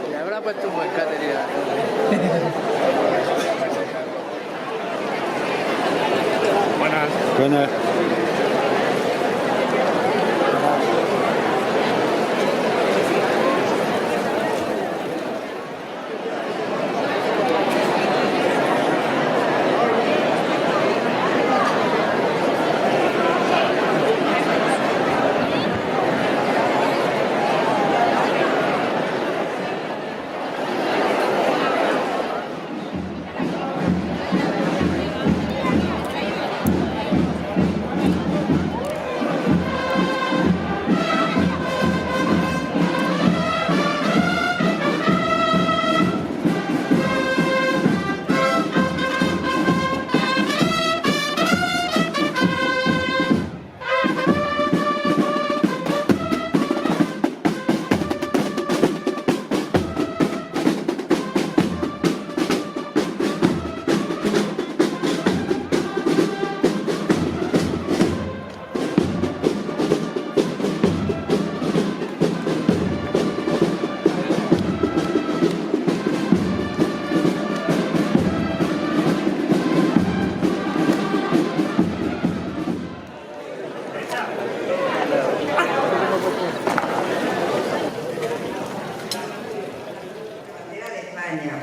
Le habrá puesto un buen categoría. Buenas. Buenas.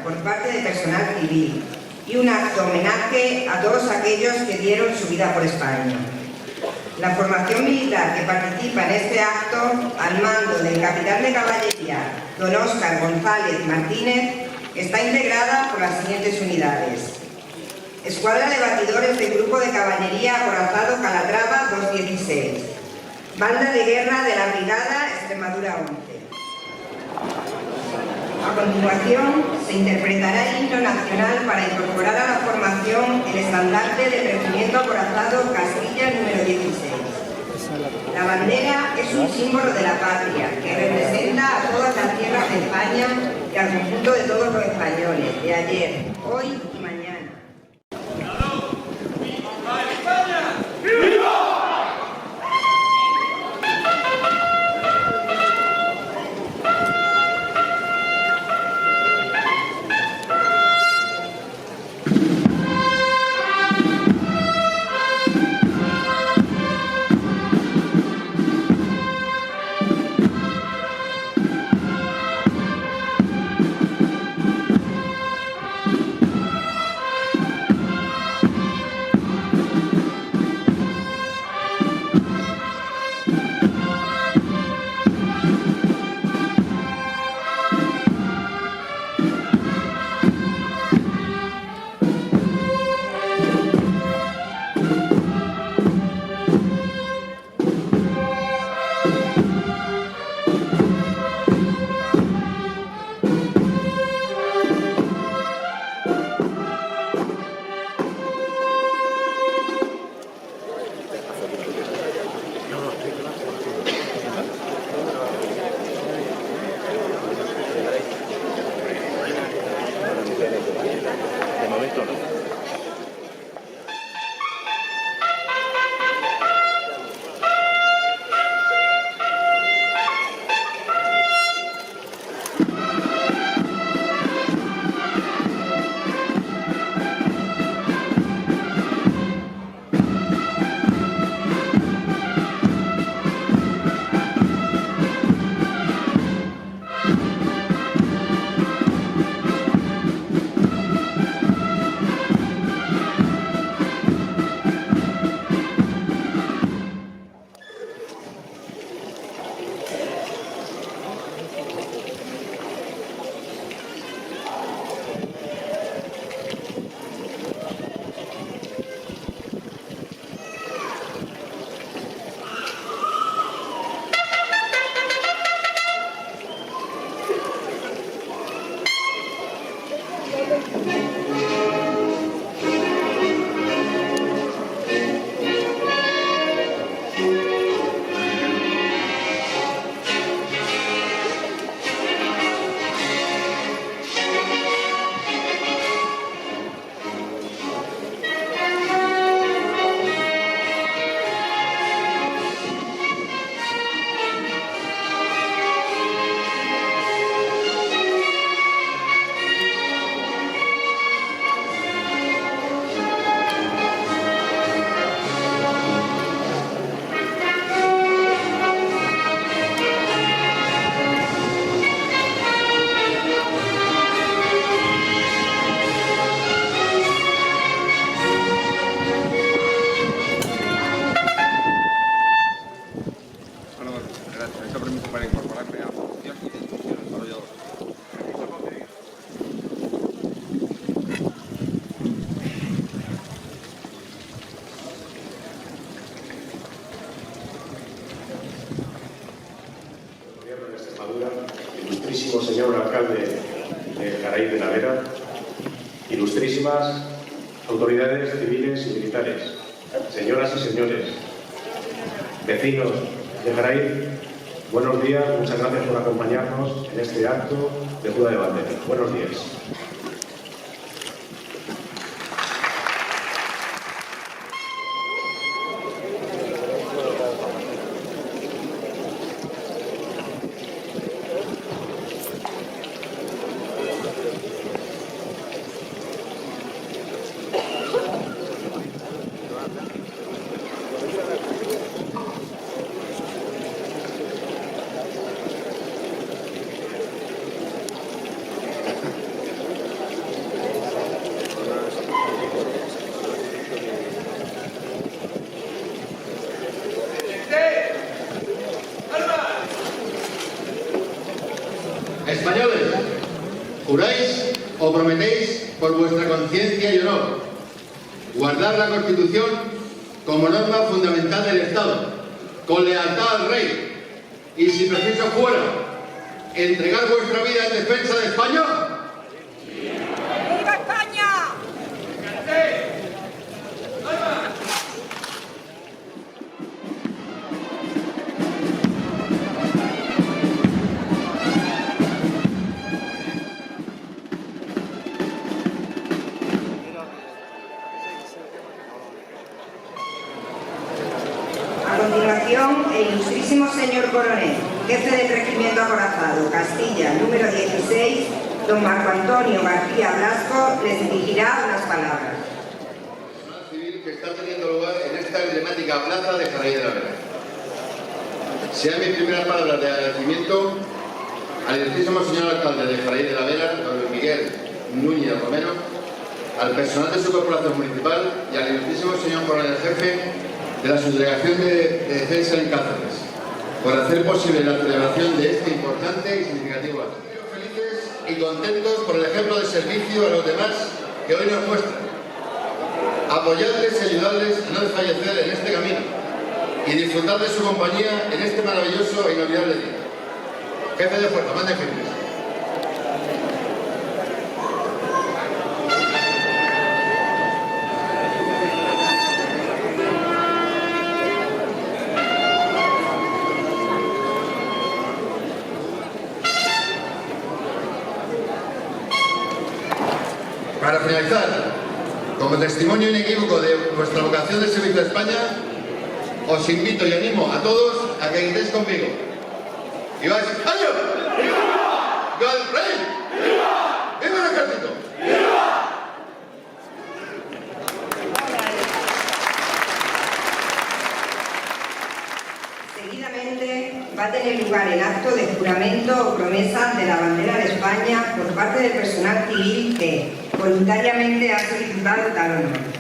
Por parte del personal civil y un acto homenaje a todos aquellos que dieron su vida por España. La formación militar que participa en este acto, al mando del capitán de caballería, don Óscar González Martínez, está integrada por las siguientes unidades: Escuadra de Batidores del Grupo de Caballería Acorazado Calatrava 216, Banda de Guerra de la Brigada Extremadura 11. A continuación, se interpretará el himno nacional para incorporar a la formación el estandarte del Regimiento Acorazado Castilla número 16. La bandera es un símbolo de la patria que representa a todas las tierras de España y al conjunto de todos los españoles, de ayer, hoy y mañana. de Jaraíz de la Vera, ilustrísimas autoridades civiles y militares, señoras y señores, vecinos de Jaraíz, buenos días, muchas gracias por acompañarnos en este acto de jura de bandera. Buenos días. Españoles, juráis o prometéis por vuestra conciencia y honor guardar la Constitución como norma fundamental del Estado, con lealtad al Rey y, si preciso fuera, entregar vuestra vida en defensa de España. ¡Viva España! A continuación, el ilustrísimo señor coronel, jefe del Regimiento Acorazado, Castilla, número 16, don Marco Antonio García Blasco, les dirigirá unas palabras. Personal civil que está teniendo lugar en esta emblemática plaza de Jaraíz de la Vera. Sean mis primeras palabras de agradecimiento al ilustrísimo señor alcalde de Jaraíz de la Vera, don Miguel Núñez Romero, al personal de su corporación municipal y al ilustrísimo señor coronel jefe de la Subdelegación de Defensa en Cáceres, por hacer posible la celebración de este importante y significativo acto. Felices y contentos por el ejemplo de servicio a los demás que hoy nos muestran. Apoyarles y ayudarles a no desfallecer en este camino y disfrutar de su compañía en este maravilloso e inolvidable día. Jefe de fuerza, mande firmes. Para finalizar, como testimonio inequívoco de nuestra vocación de servicio a España, os invito y animo a todos a que gritéis conmigo. ¡Viva España! ¡Viva! ¡Viva el Rey! ¡Viva! ¡Viva el Ejército! Seguidamente va a tener lugar el acto de juramento o promesa de la bandera de España por parte del personal civil que voluntariamente ha solicitado tal honor.